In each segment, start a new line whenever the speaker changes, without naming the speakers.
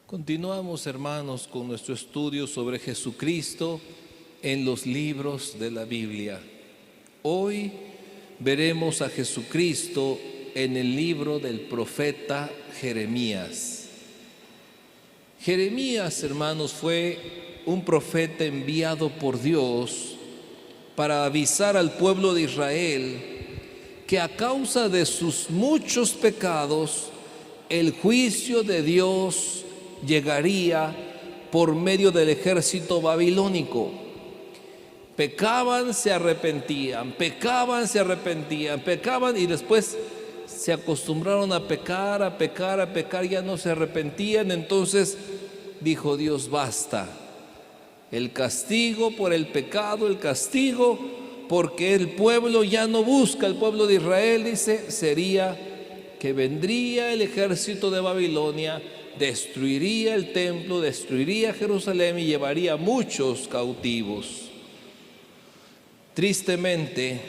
Continuamos, hermanos, con nuestro estudio sobre Jesucristo en los libros de la Biblia. Hoy veremos a Jesucristo en el libro del profeta Jeremías. Jeremías, hermanos, fue un profeta enviado por Dios para avisar al pueblo de Israel que a causa de sus muchos pecados, el juicio de Dios llegaría por medio del ejército babilónico. Pecaban, se arrepentían, pecaban, se arrepentían, pecaban y después se acostumbraron a pecar, ya no se arrepentían. Entonces dijo Dios: basta, el castigo por el pecado, el castigo porque el pueblo ya no busca, el pueblo de Israel, dice, sería que vendría el ejército de Babilonia, destruiría el templo, destruiría Jerusalén y llevaría muchos cautivos. Tristemente,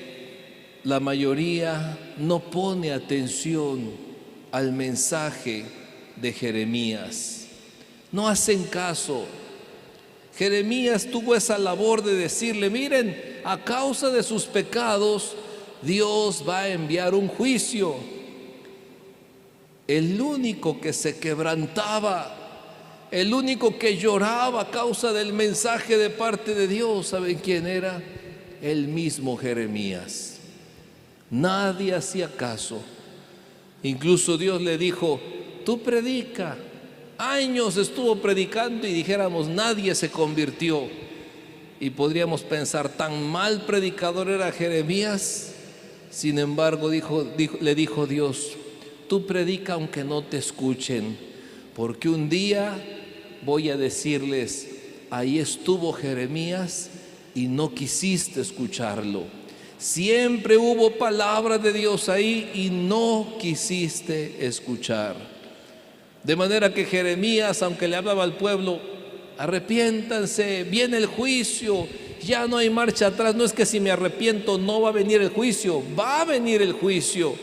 la mayoría no pone atención al mensaje de Jeremías. No hacen caso. Jeremías tuvo esa labor de decirle: miren, a causa de sus pecados, Dios va a enviar un juicio. El único que se quebrantaba, el único que lloraba a causa del mensaje de parte de Dios, ¿saben quién era? El mismo Jeremías. Nadie hacía caso. Incluso Dios le dijo: tú predica. Años estuvo predicando y dijéramos nadie se convirtió. Y podríamos pensar, tan mal predicador era Jeremías. Sin embargo, le dijo Dios: tú predica aunque no te escuchen, porque un día voy a decirles: ahí estuvo Jeremías y no quisiste escucharlo. Siempre hubo palabra de Dios ahí y no quisiste escuchar. De manera que Jeremías, aunque le hablaba al pueblo: arrepiéntanse, viene el juicio, ya no hay marcha atrás, no es que si me arrepiento no va a venir el juicio, va a venir el juicio.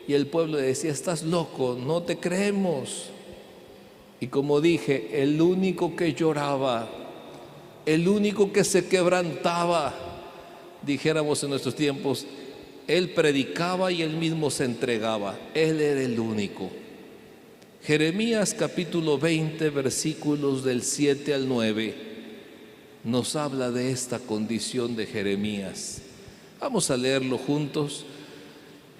Y el pueblo le decía: estás loco, no te creemos. Y como dije, el único que lloraba, el único que se quebrantaba, dijéramos en nuestros tiempos, él predicaba y él mismo se entregaba. Él era el único. Jeremías capítulo 20, versículos del 7 al 9, nos habla de esta condición de Jeremías. Vamos a leerlo juntos.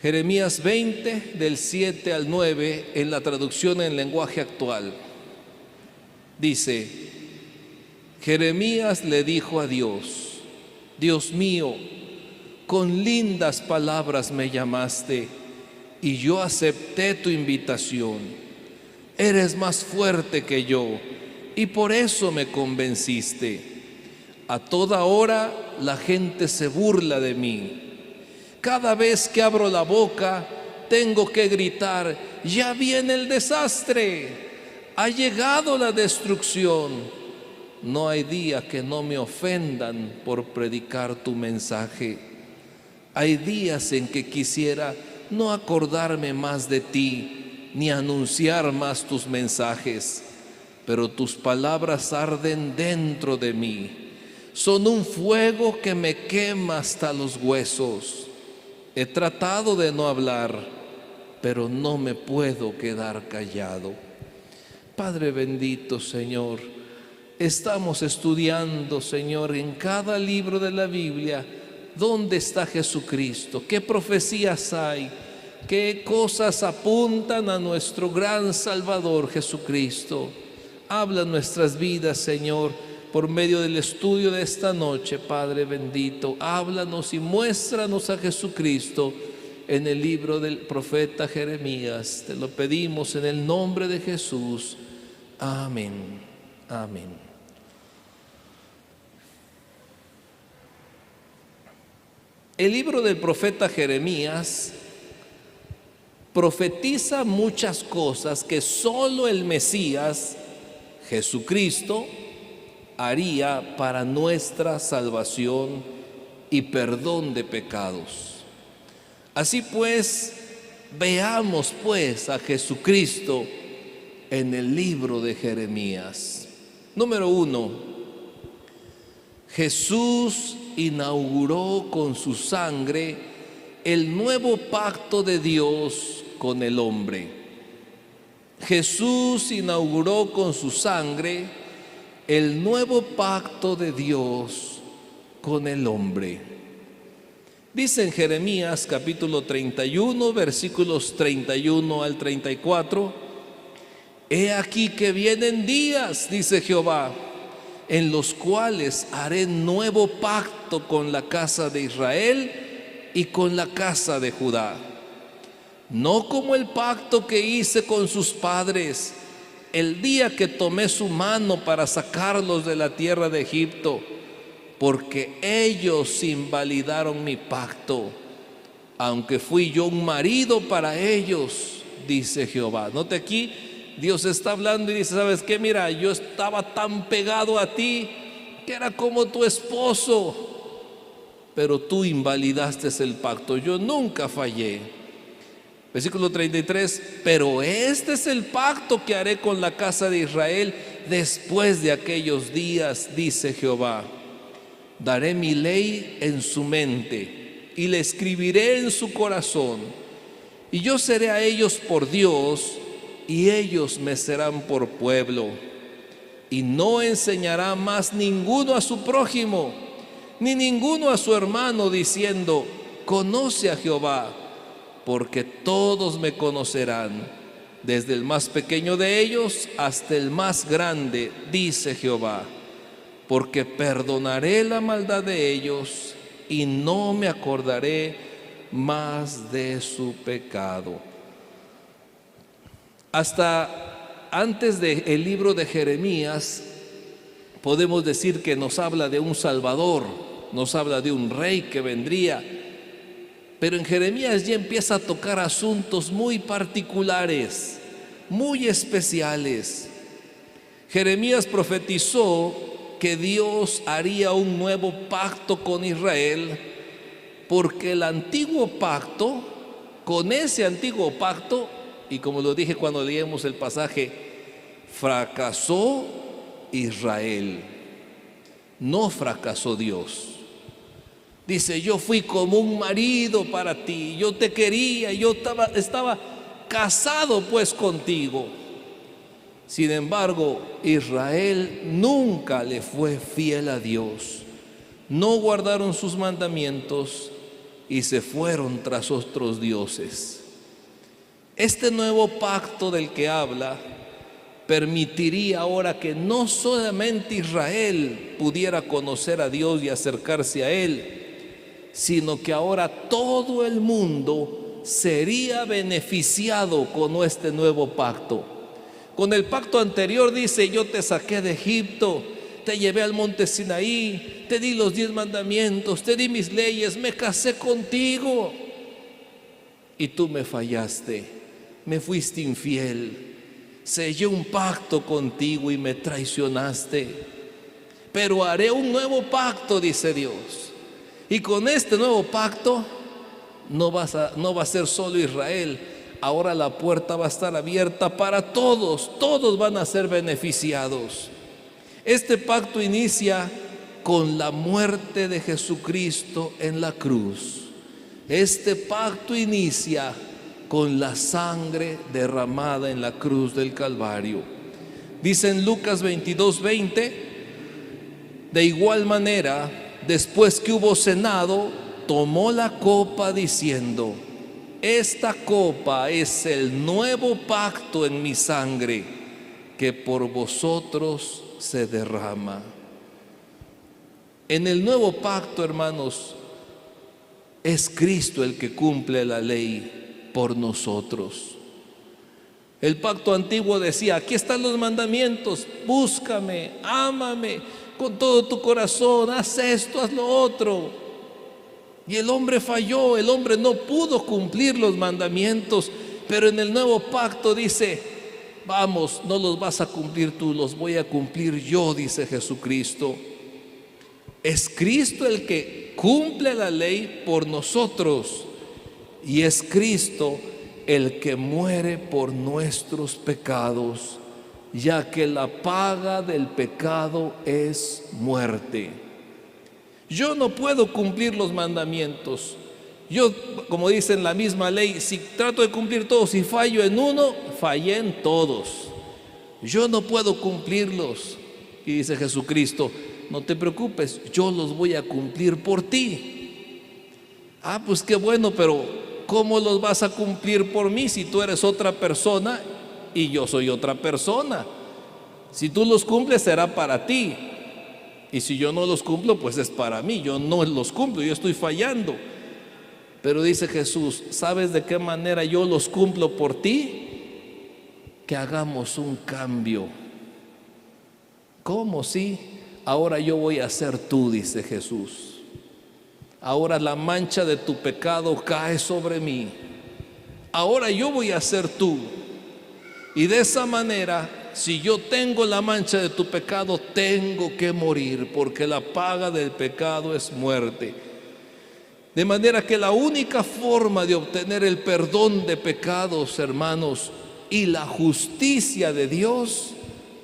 Jeremías 20, del 7 al 9, en la traducción en lenguaje actual. Dice: Jeremías le dijo a Dios: Dios mío, con lindas palabras me llamaste y yo acepté tu invitación. Eres más fuerte que yo y por eso me convenciste. A toda hora la gente se burla de mí. Cada vez que abro la boca tengo que gritar: ya viene el desastre, ha llegado la destrucción. No hay día que no me ofendan por predicar tu mensaje. Hay días en que quisiera no acordarme más de ti, ni anunciar más tus mensajes, pero tus palabras arden dentro de mí. Son un fuego que me quema hasta los huesos. He tratado de no hablar, pero no me puedo quedar callado. Padre bendito, Señor, estamos estudiando, Señor, en cada libro de la Biblia, ¿dónde está Jesucristo? ¿Qué profecías hay? ¿Qué cosas apuntan a nuestro gran Salvador Jesucristo? Habla nuestras vidas, Señor, por medio del estudio de esta noche, Padre bendito. Háblanos y muéstranos a Jesucristo en el libro del profeta Jeremías. Te lo pedimos en el nombre de Jesús. Amén. Amén. El libro del profeta Jeremías profetiza muchas cosas que solo el Mesías, Jesucristo, haría para nuestra salvación y perdón de pecados. Así pues, veamos pues a Jesucristo en el libro de Jeremías. Número 1, Jesús inauguró con su sangre el nuevo pacto de Dios con el hombre. Jesús inauguró con su sangre el nuevo pacto de Dios con el hombre. Dice en Jeremías capítulo 31, versículos 31 al 34, he aquí que vienen días, dice Jehová, en los cuales haré nuevo pacto con la casa de Israel y con la casa de Judá. No como el pacto que hice con sus padres el día que tomé su mano para sacarlos de la tierra de Egipto, porque ellos invalidaron mi pacto, aunque fui yo un marido para ellos, dice Jehová. Note aquí, Dios está hablando y dice, ¿sabes qué? Mira, yo estaba tan pegado a ti que era como tu esposo, pero tú invalidaste el pacto. Yo nunca fallé. Versículo 33, pero este es el pacto que haré con la casa de Israel después de aquellos días, dice Jehová. Daré mi ley en su mente y le escribiré en su corazón, y yo seré a ellos por Dios, y ellos me serán por pueblo. Y no enseñará más ninguno a su prójimo, ni ninguno a su hermano, diciendo, conoce a Jehová, porque todos me conocerán, desde el más pequeño de ellos hasta el más grande, dice Jehová, porque perdonaré la maldad de ellos y no me acordaré más de su pecado. Hasta antes del libro de Jeremías, podemos decir que nos habla de un Salvador, nos habla de un rey que vendría. Pero en Jeremías ya empieza a tocar asuntos muy particulares, muy especiales. Jeremías profetizó que Dios haría un nuevo pacto con Israel, porque el antiguo pacto, con ese antiguo pacto, y como lo dije cuando leímos el pasaje, fracasó Israel, no fracasó Dios. Dice, yo fui como un marido para ti, yo te quería, yo estaba casado pues contigo. Sin embargo, Israel nunca le fue fiel a Dios. No guardaron sus mandamientos y se fueron tras otros dioses. Este nuevo pacto del que habla permitiría ahora que no solamente Israel pudiera conocer a Dios y acercarse a Él, sino que ahora todo el mundo sería beneficiado con este nuevo pacto. Con el pacto anterior dice, yo te saqué de Egipto, te llevé al monte Sinaí, te di los 10 mandamientos, te di mis leyes, me casé contigo y tú me fallaste, me fuiste infiel, sellé un pacto contigo y me traicionaste. Pero haré un nuevo pacto, dice Dios. Y con este nuevo pacto no va a ser solo Israel. Ahora la puerta va a estar abierta para todos. Todos van a ser beneficiados. Este pacto inicia con la muerte de Jesucristo en la cruz. Este pacto inicia con la sangre derramada en la cruz del Calvario. Dice en Lucas 22:20, de igual manera, después que hubo cenado, tomó la copa diciendo, esta copa es el nuevo pacto en mi sangre, que por vosotros se derrama. En el nuevo pacto, hermanos, es Cristo el que cumple la ley por nosotros. El pacto antiguo decía, aquí están los mandamientos, búscame, ámame con todo tu corazón, haz esto, haz lo otro. Y el hombre falló, el hombre no pudo cumplir los mandamientos, pero en el nuevo pacto dice, vamos, no los vas a cumplir tú, los voy a cumplir yo, dice Jesucristo. Es Cristo el que cumple la ley por nosotros, y es Cristo el que muere por nuestros pecados ya que la paga del pecado es muerte. Yo no puedo cumplir los mandamientos. Yo, como dice en la misma ley, si trato de cumplir todos y fallo en uno, fallé en todos. Yo no puedo cumplirlos. Y dice Jesucristo, no te preocupes, yo los voy a cumplir por ti. Ah, pues qué bueno, pero ¿cómo los vas a cumplir por mí si tú eres otra persona y yo soy otra persona? Si tú los cumples será para ti, y si yo no los cumplo, pues es para mí. Yo no los cumplo, yo estoy fallando. Pero dice Jesús, ¿sabes de qué manera yo los cumplo por ti? Que hagamos un cambio. ¿Cómo? Sí, ahora yo voy a ser tú, dice Jesús. Ahora la mancha de tu pecado cae sobre mí. Ahora yo voy a ser tú. Y de esa manera, si yo tengo la mancha de tu pecado, tengo que morir, porque la paga del pecado es muerte. De manera que la única forma de obtener el perdón de pecados, hermanos, y la justicia de Dios,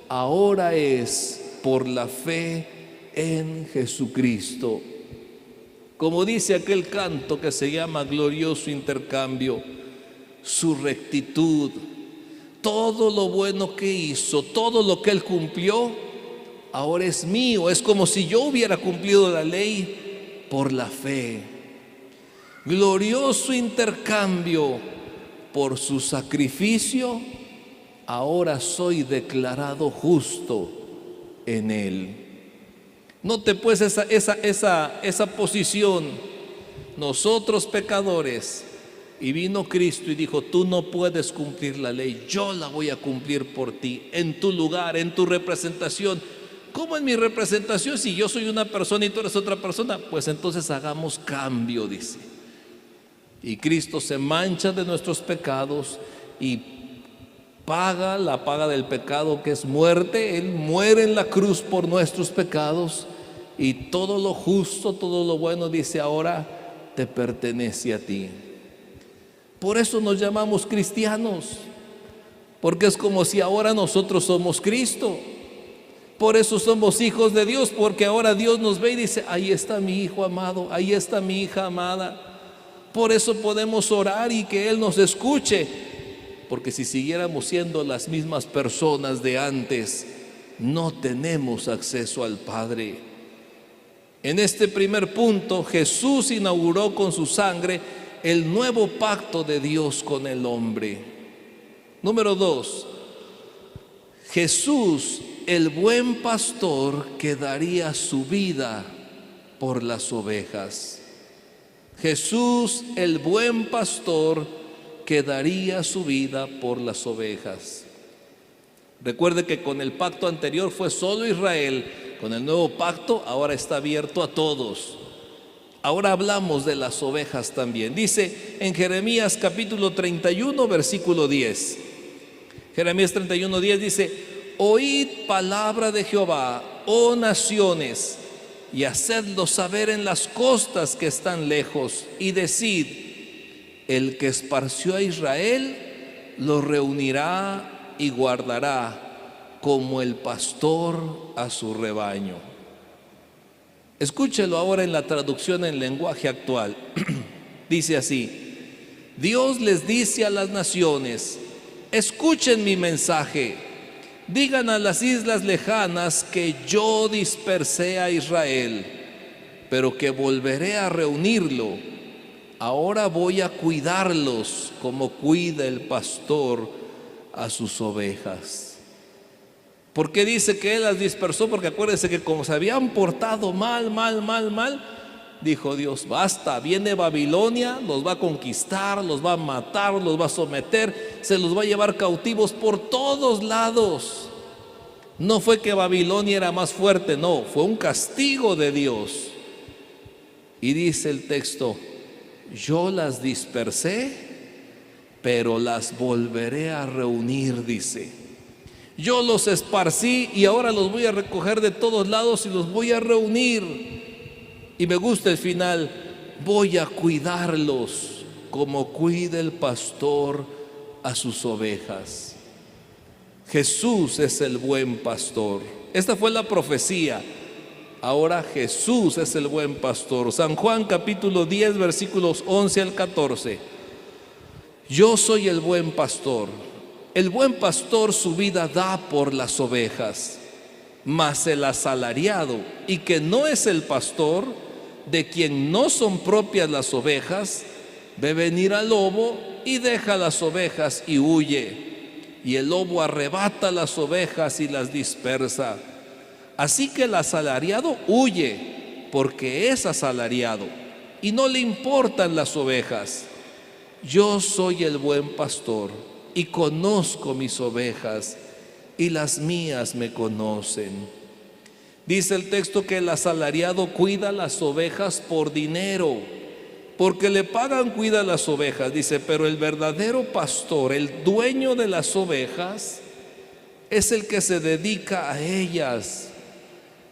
ahora es por la fe en Jesucristo. Como dice aquel canto que se llama Glorioso Intercambio, su rectitud, todo lo bueno que hizo, todo lo que Él cumplió, ahora es mío. Es como si yo hubiera cumplido la ley por la fe. Glorioso intercambio, por su sacrificio, ahora soy declarado justo en Él. Note pues esa posición. Nosotros pecadores, y vino Cristo y dijo, tú no puedes cumplir la ley, yo la voy a cumplir por ti, en tu lugar, en tu representación. ¿Cómo en mi representación? Si yo soy una persona y tú eres otra persona, pues entonces hagamos cambio, dice. Y Cristo se mancha de nuestros pecados y paga la paga del pecado, que es muerte. Él muere en la cruz por nuestros pecados, y todo lo justo, todo lo bueno, dice, ahora te pertenece a ti. Por eso nos llamamos cristianos, porque es como si ahora nosotros somos Cristo. Por eso somos hijos de Dios, porque ahora Dios nos ve y dice, ahí está mi hijo amado, ahí está mi hija amada. Por eso podemos orar y que Él nos escuche, porque si siguiéramos siendo las mismas personas de antes, no tenemos acceso al Padre. En este primer punto, Jesús inauguró con su sangre el nuevo pacto de Dios con el hombre. Número 2, Jesús, el buen pastor, que daría su vida por las ovejas. Jesús, el buen pastor, que daría su vida por las ovejas. Recuerde que con el pacto anterior fue solo Israel. Con el nuevo pacto ahora está abierto a todos. Ahora hablamos de las ovejas también. Dice en Jeremías capítulo 31, versículo 10. Jeremías 31, 10 dice, oíd palabra de Jehová, oh naciones, y hacedlo saber en las costas que están lejos, y decid, el que esparció a Israel lo reunirá y guardará como el pastor a su rebaño. Escúchelo ahora en la traducción en lenguaje actual. Dice así, Dios les dice a las naciones, escuchen mi mensaje, digan a las islas lejanas que yo dispersé a Israel, pero que volveré a reunirlo. Ahora voy a cuidarlos como cuida el pastor a sus ovejas. ¿Por qué dice que Él las dispersó? Porque acuérdense que como se habían portado mal, dijo Dios, basta, viene Babilonia, los va a conquistar, los va a matar, los va a someter, se los va a llevar cautivos por todos lados. No fue que Babilonia era más fuerte, no, fue un castigo de Dios. Y dice el texto, yo las dispersé, pero las volveré a reunir, dice. Yo los esparcí y ahora los voy a recoger de todos lados y los voy a reunir. Y me gusta el final, voy a cuidarlos como cuida el pastor a sus ovejas. Jesús es el buen pastor. Esta fue la profecía. Ahora Jesús es el buen pastor. San Juan capítulo 10 versículos 11 al 14. Yo soy el buen pastor. El buen pastor su vida da por las ovejas. Mas el asalariado, y que no es el pastor, de quien no son propias las ovejas, ve venir al lobo y deja las ovejas y huye. Y el lobo arrebata las ovejas y las dispersa. Así que el asalariado huye, porque es asalariado, y no le importan las ovejas. Yo soy el buen pastor, y conozco mis ovejas, y las mías me conocen. Dice el texto que el asalariado cuida las ovejas por dinero, porque le pagan, cuida las ovejas. Dice, pero el verdadero pastor, el dueño de las ovejas, es el que se dedica a ellas.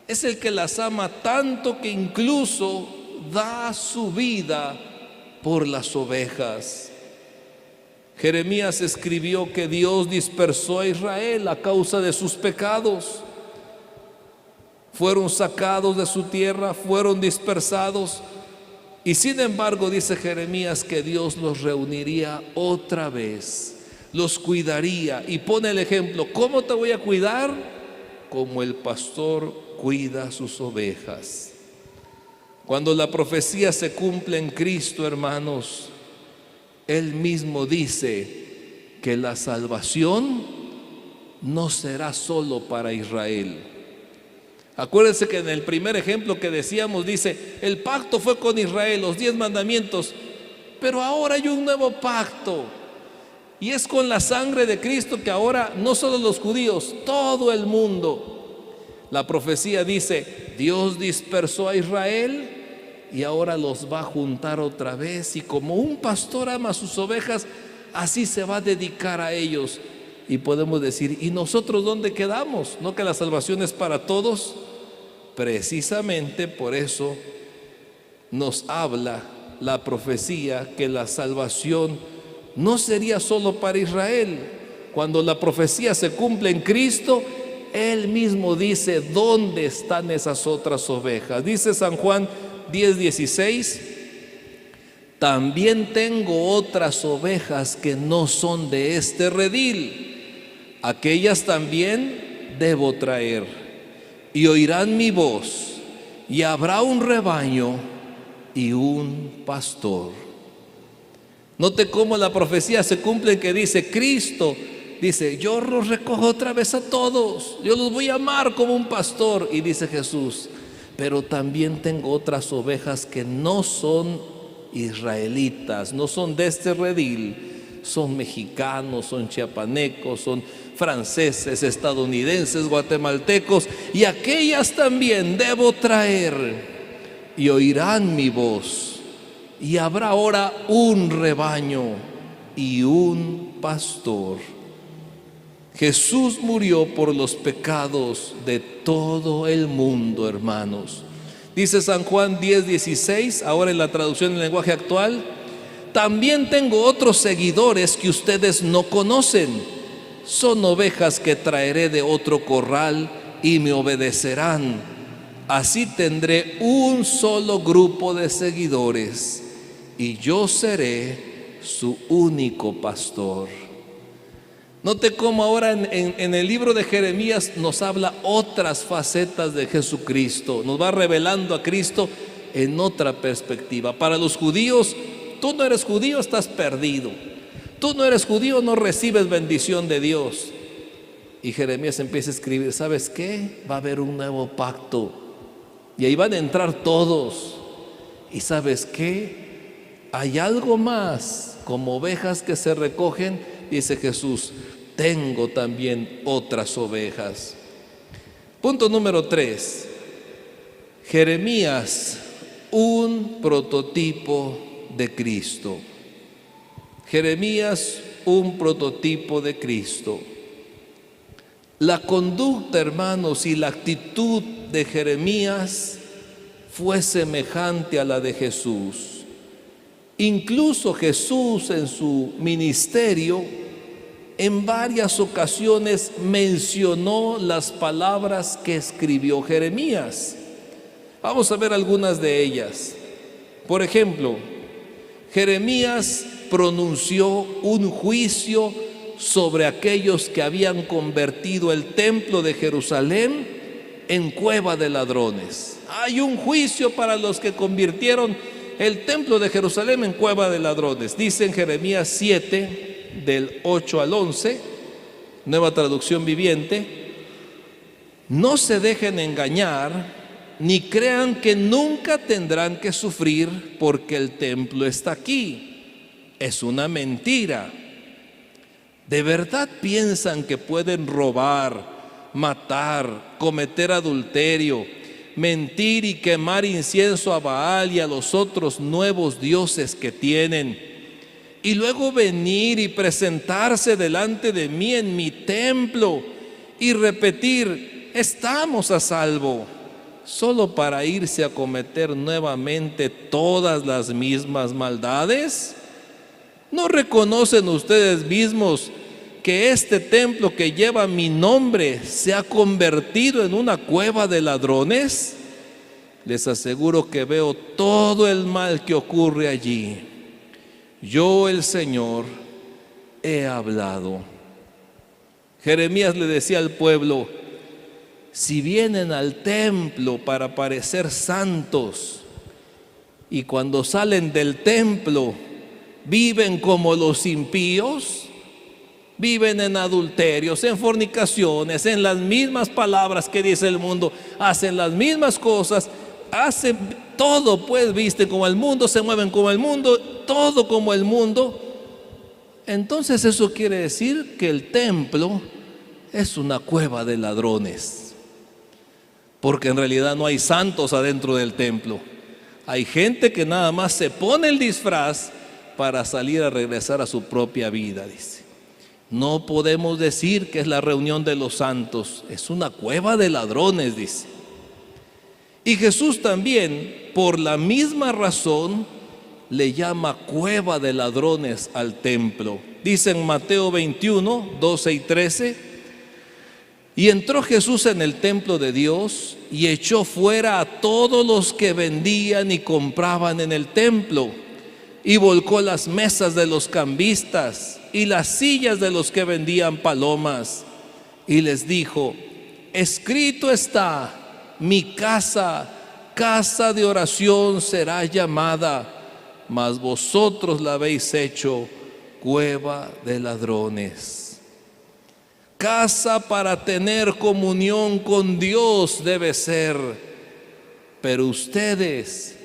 Es el que las ama tanto que incluso da su vida por las ovejas. Jeremías escribió que Dios dispersó a Israel a causa de sus pecados. Fueron sacados de su tierra, fueron dispersados. Y sin embargo dice Jeremías que Dios los reuniría otra vez, los cuidaría. Y pone el ejemplo: ¿cómo te voy a cuidar? Como el pastor cuida sus ovejas. Cuando la profecía se cumple en Cristo, hermanos, Él mismo dice que la salvación no será solo para Israel. Acuérdense que en el primer ejemplo que decíamos dice, el pacto fue con Israel, los 10 mandamientos, pero ahora hay un nuevo pacto, y es con la sangre de Cristo, que ahora no solo los judíos, todo el mundo. La profecía dice, Dios dispersó a Israel y ahora los va a juntar otra vez, y como un pastor ama a sus ovejas, así se va a dedicar a ellos. Y podemos decir, ¿y nosotros dónde quedamos? ¿No que la salvación es para todos? Precisamente por eso nos habla la profecía que la salvación no sería solo para Israel. Cuando la profecía se cumple en Cristo, Él mismo dice dónde están esas otras ovejas. Dice San Juan 10:16, también tengo otras ovejas que no son de este redil. Aquellas también debo traer, y oirán mi voz, y habrá un rebaño y un pastor. Note cómo la profecía se cumple, que dice Cristo, dice, yo los recojo otra vez a todos, yo los voy a amar como un pastor. Y dice Jesús, pero también tengo otras ovejas que no son israelitas, no son de este redil, son mexicanos, son chiapanecos, son franceses, estadounidenses, guatemaltecos, y aquellas también debo traer, y oirán mi voz, y habrá ahora un rebaño y un pastor. Jesús murió por los pecados de todo el mundo, hermanos. Dice San Juan 10:16, ahora en la traducción en lenguaje actual, también tengo otros seguidores que ustedes no conocen. Son ovejas que traeré de otro corral y me obedecerán. Así tendré un solo grupo de seguidores y yo seré su único pastor. Note cómo ahora en el libro de Jeremías nos habla otras facetas de Jesucristo, nos va revelando a Cristo en otra perspectiva. Para los judíos, tú no eres judío, estás perdido. Tú no eres judío, no recibes bendición de Dios. Y Jeremías empieza a escribir, ¿sabes qué? Va a haber un nuevo pacto y ahí van a entrar todos. ¿Y sabes qué? Hay algo más, como ovejas que se recogen, dice Jesús, tengo también otras ovejas. Punto número 3. Jeremías, un prototipo de Cristo. Jeremías, un prototipo de Cristo. La conducta, hermanos, y la actitud de Jeremías fue semejante a la de Jesús. Incluso Jesús en su ministerio en varias ocasiones mencionó las palabras que escribió Jeremías. Vamos a ver algunas de ellas. Por ejemplo, Jeremías pronunció un juicio sobre aquellos que habían convertido el templo de Jerusalén en cueva de ladrones. Hay un juicio para los que convirtieron el templo de Jerusalén en cueva de ladrones. Dice en Jeremías 7, del 8 al 11, Nueva Traducción Viviente: no se dejen engañar, ni crean que nunca tendrán que sufrir porque el templo está aquí. Es una mentira. ¿De verdad piensan que pueden robar, matar, cometer adulterio, mentir y quemar incienso a Baal y a los otros nuevos dioses que tienen, y luego venir y presentarse delante de mí en mi templo y repetir, estamos a salvo, solo para irse a cometer nuevamente todas las mismas maldades? ¿No reconocen ustedes mismos que este templo que lleva mi nombre se ha convertido en una cueva de ladrones? Les aseguro que veo todo el mal que ocurre allí. Yo, el Señor, he hablado. Jeremías le decía al pueblo: si vienen al templo para parecer santos y cuando salen del templo viven como los impíos, viven en adulterios, en fornicaciones, en las mismas palabras que dice el mundo, hacen las mismas cosas, hacen todo, pues visten como el mundo, se mueven como el mundo, todo como el mundo, entonces eso quiere decir que el templo es una cueva de ladrones, porque en realidad no hay santos adentro del templo. Hay gente que nada más se pone el disfraz para salir a regresar a su propia vida, dice. No podemos decir que es la reunión de los santos, es una cueva de ladrones, dice. Y Jesús también, por la misma razón, le llama cueva de ladrones al templo. Dice en Mateo 21, 12 y 13: y entró Jesús en el templo de Dios y echó fuera a todos los que vendían y compraban en el templo, y volcó las mesas de los cambistas y las sillas de los que vendían palomas, y les dijo: escrito está, mi casa, casa de oración será llamada, mas vosotros la habéis hecho cueva de ladrones. Casa para tener comunión con Dios debe ser, pero ustedes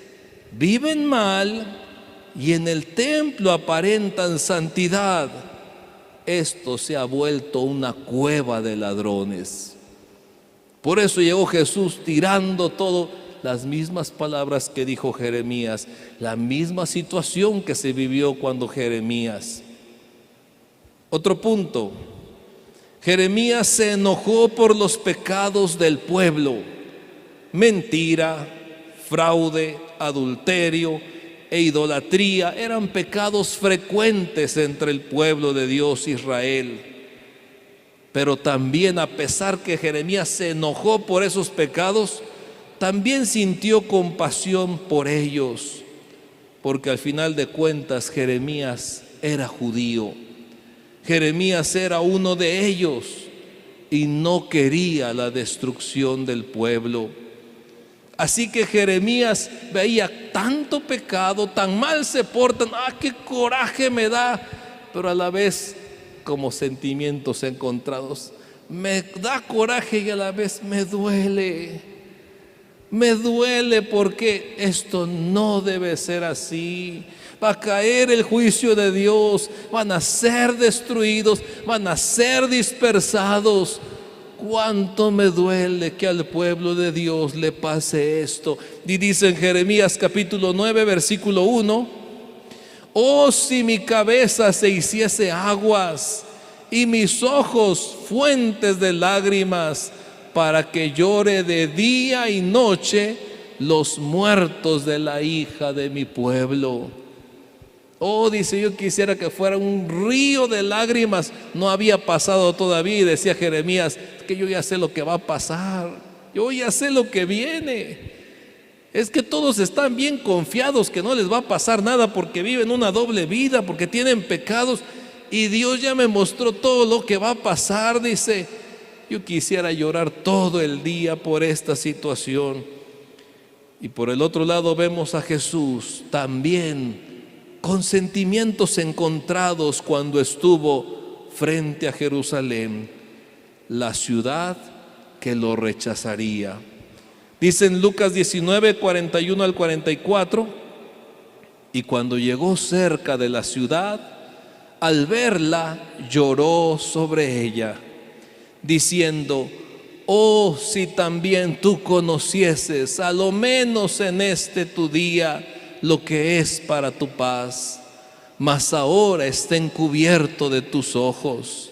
viven mal y en el templo aparentan santidad. Esto se ha vuelto una cueva de ladrones. Por eso llegó Jesús tirando todo, las mismas palabras que dijo Jeremías, la misma situación que se vivió cuando Jeremías. Otro punto: Jeremías se enojó por los pecados del pueblo. Mentira, fraude, adulterio e idolatría eran pecados frecuentes entre el pueblo de Dios Israel. Pero también, a pesar que Jeremías se enojó por esos pecados, también sintió compasión por ellos, porque al final de cuentas Jeremías era judío. Jeremías era uno de ellos y no quería la destrucción del pueblo. Así que Jeremías veía tanto pecado, tan mal se portan, qué coraje me da, pero a la vez como sentimientos encontrados. Me da coraje y a la vez me duele. Me duele porque esto no debe ser así. Va a caer el juicio de Dios, van a ser destruidos, van a ser dispersados. Cuánto me duele que al pueblo de Dios le pase esto. Y dice en Jeremías capítulo 9, versículo 1: oh, si mi cabeza se hiciese aguas y mis ojos fuentes de lágrimas, para que llore de día y noche los muertos de la hija de mi pueblo. Oh, dice, yo quisiera que fuera un río de lágrimas. No había pasado todavía, y decía Jeremías, es que yo ya sé lo que va a pasar, yo ya sé lo que viene. Es que todos están bien confiados que no les va a pasar nada porque viven una doble vida, porque tienen pecados, y Dios ya me mostró todo lo que va a pasar. Dice, yo quisiera llorar todo el día por esta situación. Y por el otro lado vemos a Jesús también con sentimientos encontrados cuando estuvo frente a Jerusalén, la ciudad que lo rechazaría. Dice en Lucas 19, 41 al 44, y cuando llegó cerca de la ciudad, al verla lloró sobre ella, diciendo, oh, si también tú conocieses, a lo menos en este tu día, lo que es para tu paz, mas ahora está encubierto de tus ojos,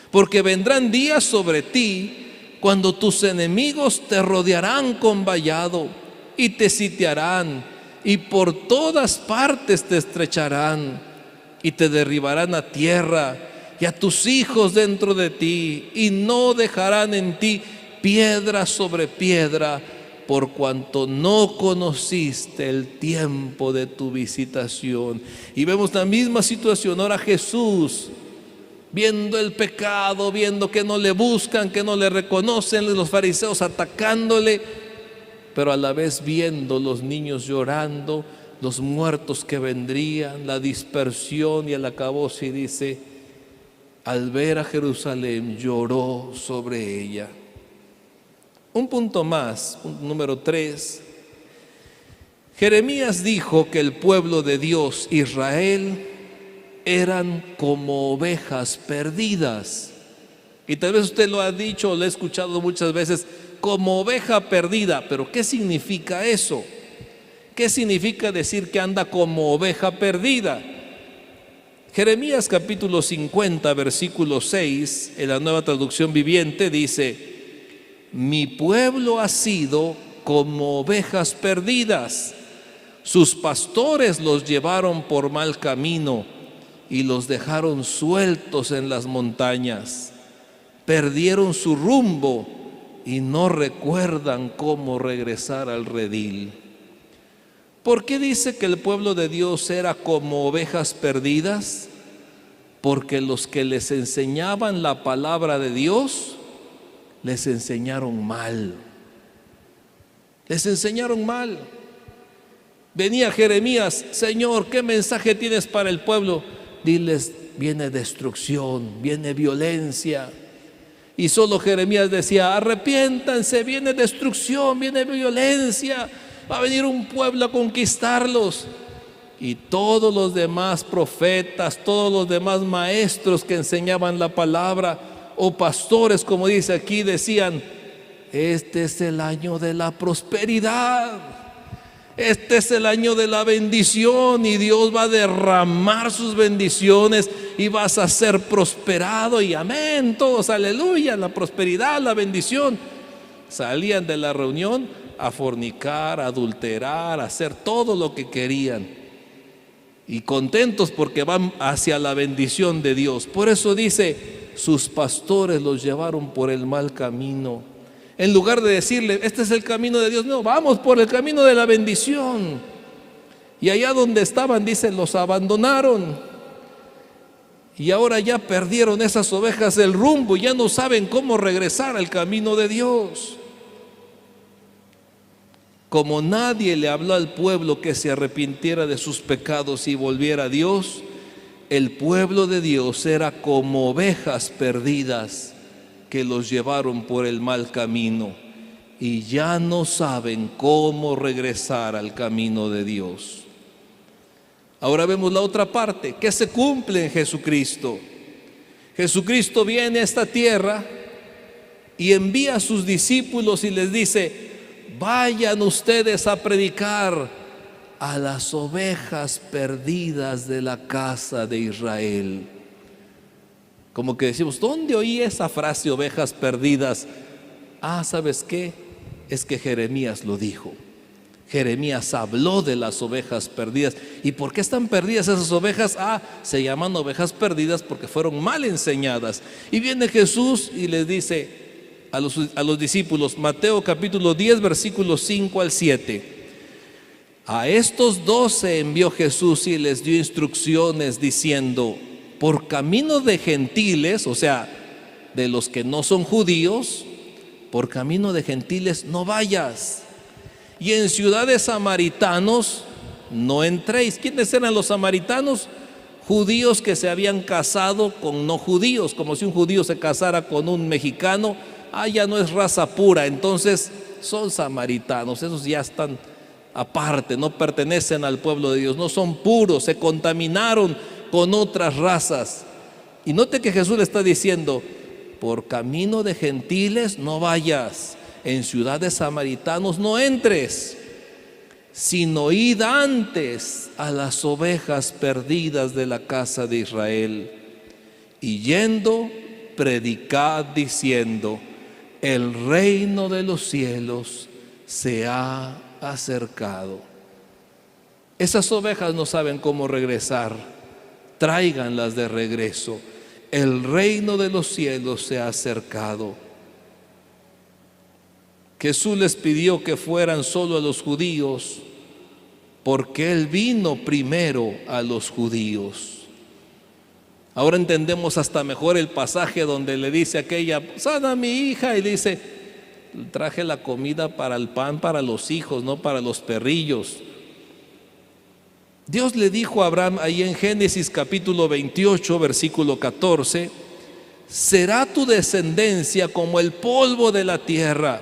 porque vendrán días sobre ti cuando tus enemigos te rodearán con vallado y te sitiarán, y por todas partes te estrecharán y te derribarán a tierra y a tus hijos dentro de ti, y no dejarán en ti piedra sobre piedra, por cuanto no conociste el tiempo de tu visitación. Y vemos la misma situación ahora. Jesús, viendo el pecado, viendo que no le buscan, que no le reconocen, los fariseos atacándole, pero a la vez viendo los niños llorando, los muertos que vendrían, la dispersión y el acabose, y dice, al ver a Jerusalén lloró sobre ella. Un punto más, punto número 3. Jeremías dijo que el pueblo de Dios, Israel, eran como ovejas perdidas. Y tal vez usted lo ha dicho o lo ha escuchado muchas veces, como oveja perdida. Pero ¿qué significa eso? ¿Qué significa decir que anda como oveja perdida? Jeremías capítulo 50, versículo 6, en la Nueva Traducción Viviente, dice, mi pueblo ha sido como ovejas perdidas, sus pastores los llevaron por mal camino y los dejaron sueltos en las montañas, perdieron su rumbo y no recuerdan cómo regresar al redil. ¿Por qué dice que el pueblo de Dios era como ovejas perdidas? Porque los que les enseñaban la palabra de Dios les enseñaron mal. Les enseñaron mal. Venía Jeremías, Señor, ¿qué mensaje tienes para el pueblo? Diles, viene destrucción, viene violencia. Y solo Jeremías decía, arrepiéntanse, viene destrucción, viene violencia, va a venir un pueblo a conquistarlos. Y todos los demás profetas, todos los demás maestros que enseñaban la palabra, o pastores, como dice aquí, decían, este es el año de la prosperidad, este es el año de la bendición, y Dios va a derramar sus bendiciones y vas a ser prosperado, y amén, todos aleluya, la prosperidad, la bendición. Salían de la reunión a fornicar, a adulterar, a hacer todo lo que querían, y contentos porque van hacia la bendición de Dios. Por eso dice, sus pastores los llevaron por el mal camino. En lugar de decirle, este es el camino de Dios, no, vamos por el camino de la bendición. Y allá donde estaban, dice, los abandonaron. Y ahora ya perdieron esas ovejas el rumbo, ya no saben cómo regresar al camino de Dios. Como nadie le habló al pueblo que se arrepintiera de sus pecados y volviera a Dios, el pueblo de Dios era como ovejas perdidas que los llevaron por el mal camino y ya no saben cómo regresar al camino de Dios. Ahora vemos la otra parte, que se cumple en Jesucristo. Jesucristo viene a esta tierra y envía a sus discípulos y les dice, vayan ustedes a predicar a las ovejas perdidas de la casa de Israel. Como que decimos, ¿dónde oí esa frase, ovejas perdidas? Ah, ¿sabes qué? Es que Jeremías lo dijo. Jeremías habló de las ovejas perdidas. ¿Y por qué están perdidas esas ovejas? Se llaman ovejas perdidas porque fueron mal enseñadas. Y viene Jesús y les dice a los discípulos, Mateo capítulo 10, versículos 5 al 7. A estos 12 envió Jesús y les dio instrucciones diciendo: por camino de gentiles, o sea, de los que no son judíos, por camino de gentiles no vayas. Y en ciudades samaritanos no entréis. ¿Quiénes eran los samaritanos? Judíos que se habían casado con no judíos, como si un judío se casara con un mexicano. Ya no es raza pura, entonces son samaritanos, esos ya están aparte, no pertenecen al pueblo de Dios, no son puros, se contaminaron con otras razas. Y note que Jesús le está diciendo: por camino de gentiles no vayas, en ciudades samaritanos no entres, sino id antes a las ovejas perdidas de la casa de Israel. Y yendo, predicad diciendo: el reino de los cielos se ha acercado. Esas ovejas no saben cómo regresar, tráiganlas de regreso. El reino de los cielos se ha acercado. Jesús les pidió que fueran solo a los judíos, porque Él vino primero a los judíos. Ahora entendemos hasta mejor el pasaje donde le dice a aquella: sana a mi hija, y le dice: traje la comida para el pan para los hijos, no para los perrillos. Dios le dijo a Abraham ahí en Génesis capítulo 28, versículo 14: será tu descendencia como el polvo de la tierra,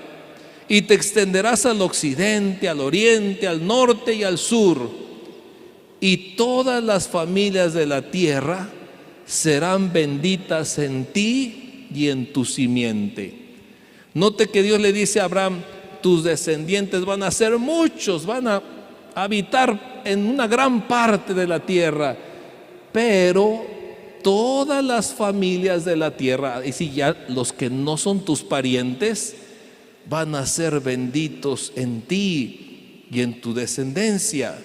y te extenderás al occidente, al oriente, al norte y al sur, y todas las familias de la tierra serán benditas en ti y en tu simiente. Note que Dios le dice a Abraham: tus descendientes van a ser muchos, van a habitar en una gran parte de la tierra, pero todas las familias de la tierra, y si ya los que no son tus parientes, van a ser benditos en ti y en tu descendencia.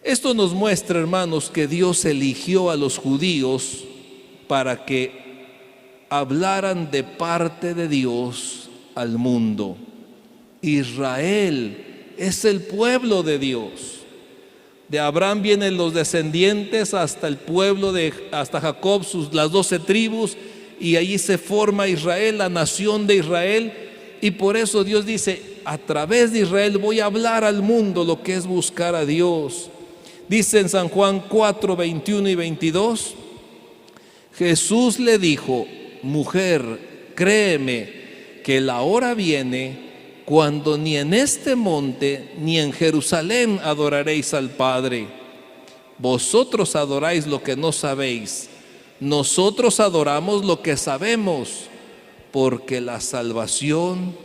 Esto nos muestra, hermanos, que Dios eligió a los judíos para que hablaran de parte de Dios al mundo. Israel es el pueblo de Dios. De Abraham vienen los descendientes hasta el pueblo hasta Jacob, las 12 tribus, y allí se forma Israel, la nación de Israel. Y por eso Dios dice: a través de Israel voy a hablar al mundo lo que es buscar a Dios. Dice en San Juan 4, 21 y 22, Jesús le dijo: mujer, créeme que la hora viene cuando ni en este monte ni en Jerusalén adoraréis al Padre. Vosotros adoráis lo que no sabéis, nosotros adoramos lo que sabemos, porque la salvación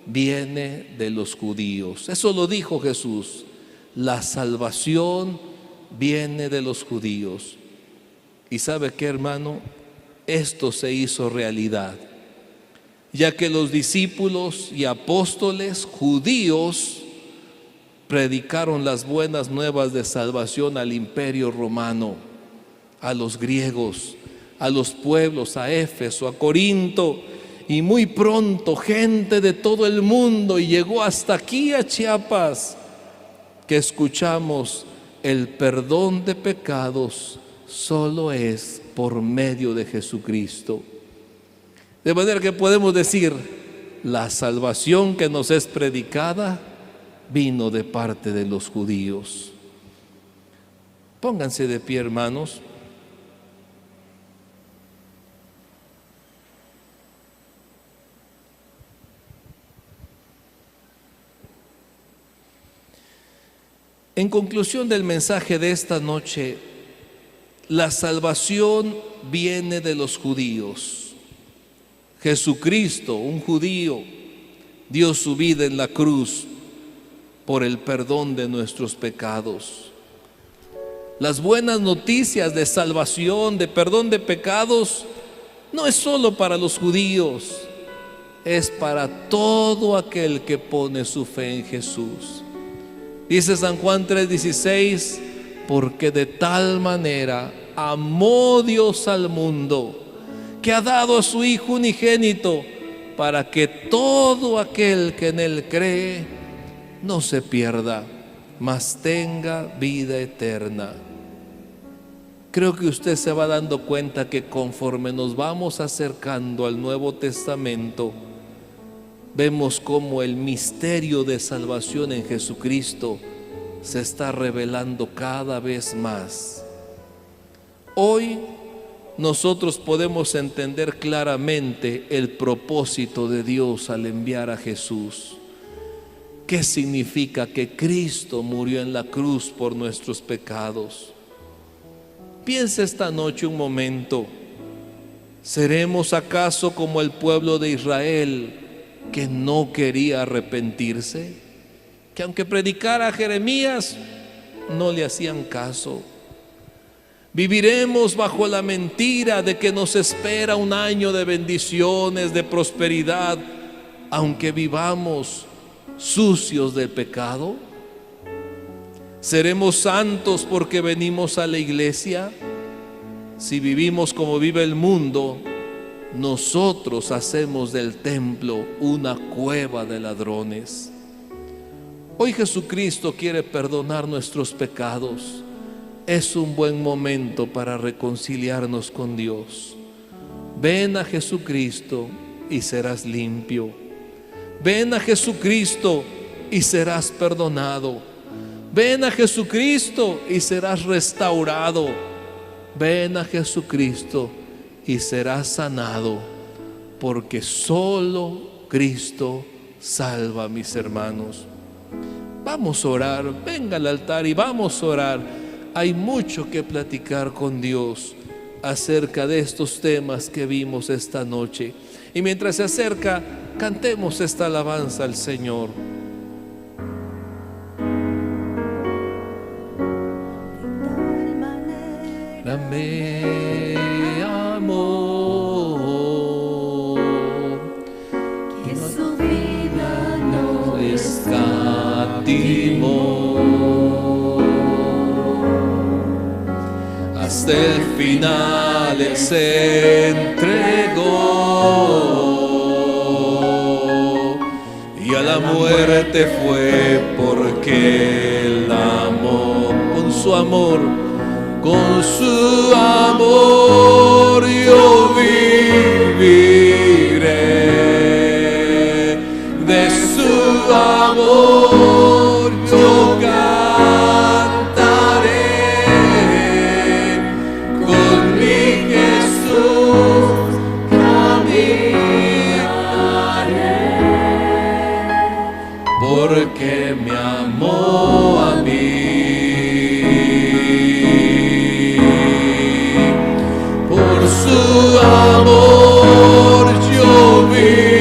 viene de los judíos. Eso lo dijo Jesús: la salvación viene de los judíos. ¿Y sabe qué, hermano? Esto se hizo realidad, ya que los discípulos y apóstoles judíos predicaron las buenas nuevas de salvación al imperio romano, a los griegos, a los pueblos, a Éfeso, a Corinto, y muy pronto gente de todo el mundo, y llegó hasta aquí a Chiapas, que escuchamos: el perdón de pecados solo es por medio de Jesucristo. De manera que podemos decir: la salvación que nos es predicada vino de parte de los judíos. Pónganse de pie, hermanos. En conclusión del mensaje de esta noche, la salvación viene de los judíos. Jesucristo, un judío, dio su vida en la cruz por el perdón de nuestros pecados. Las buenas noticias de salvación, de perdón de pecados, no es solo para los judíos, es para todo aquel que pone su fe en Jesús. Dice San Juan 3:16, porque de tal manera amó Dios al mundo, que ha dado a su Hijo unigénito, para que todo aquel que en Él cree no se pierda, mas tenga vida eterna. Creo que usted se va dando cuenta que conforme nos vamos acercando al Nuevo Testamento, vemos cómo el misterio de salvación en Jesucristo se está revelando cada vez más. Hoy nosotros podemos entender claramente el propósito de Dios al enviar a Jesús. ¿Qué significa que Cristo murió en la cruz por nuestros pecados? Piensa esta noche un momento. ¿Seremos acaso como el pueblo de Israel que no quería arrepentirse? Que aunque predicara a Jeremías, no le hacían caso. ¿Viviremos bajo la mentira de que nos espera un año de bendiciones, de prosperidad, aunque vivamos sucios de pecado? ¿Seremos santos porque venimos a la iglesia? Si vivimos como vive el mundo, nosotros hacemos del templo una cueva de ladrones. Hoy Jesucristo quiere perdonar nuestros pecados. Es un buen momento para reconciliarnos con Dios. Ven a Jesucristo y serás limpio. Ven a Jesucristo y serás perdonado. Ven a Jesucristo y serás restaurado. Ven a Jesucristo y serás sanado, porque solo Cristo salva, mis hermanos. Vamos a orar, venga al altar y vamos a orar. Hay mucho que platicar con Dios acerca de estos temas que vimos esta noche. Y mientras se acerca, cantemos esta alabanza al Señor. Me amó,
que su vida no
escatimó, hasta el final Él se entregó, y a la muerte fue porque Él amó. Con su amor yo viviré, de su amor yo cantaré, con mi Jesús caminaré, porque me amó a mí. Su amor yo viviré,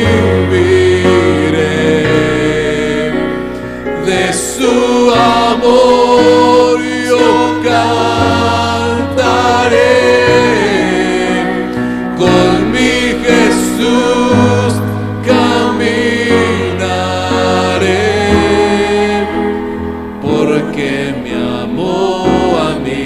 de su amor yo cantaré, con mi Jesús caminaré, porque me amó a mí.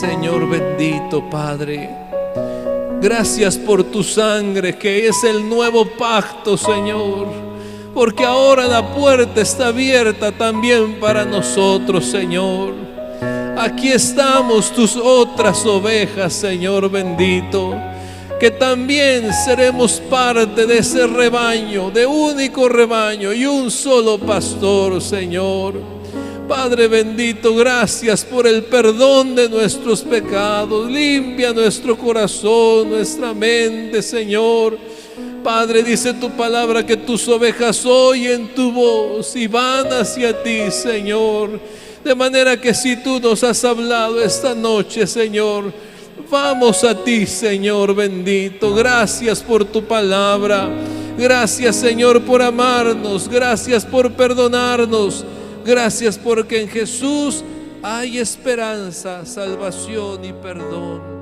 Señor bendito Padre, gracias por tu sangre que es el nuevo pacto, Señor, porque ahora la puerta está abierta también para nosotros, Señor. Aquí estamos, tus otras ovejas, Señor bendito, que también seremos parte de ese rebaño, de único rebaño y un solo pastor, Señor. Padre bendito, gracias por el perdón de nuestros pecados. Limpia nuestro corazón, nuestra mente, Señor. Padre, dice tu palabra que tus ovejas oyen tu voz y van hacia ti, Señor. De manera que si tú nos has hablado esta noche, Señor, vamos a ti, Señor bendito. Gracias por tu palabra. Gracias, Señor, por amarnos. Gracias por perdonarnos. Gracias porque en Jesús hay esperanza, salvación y perdón.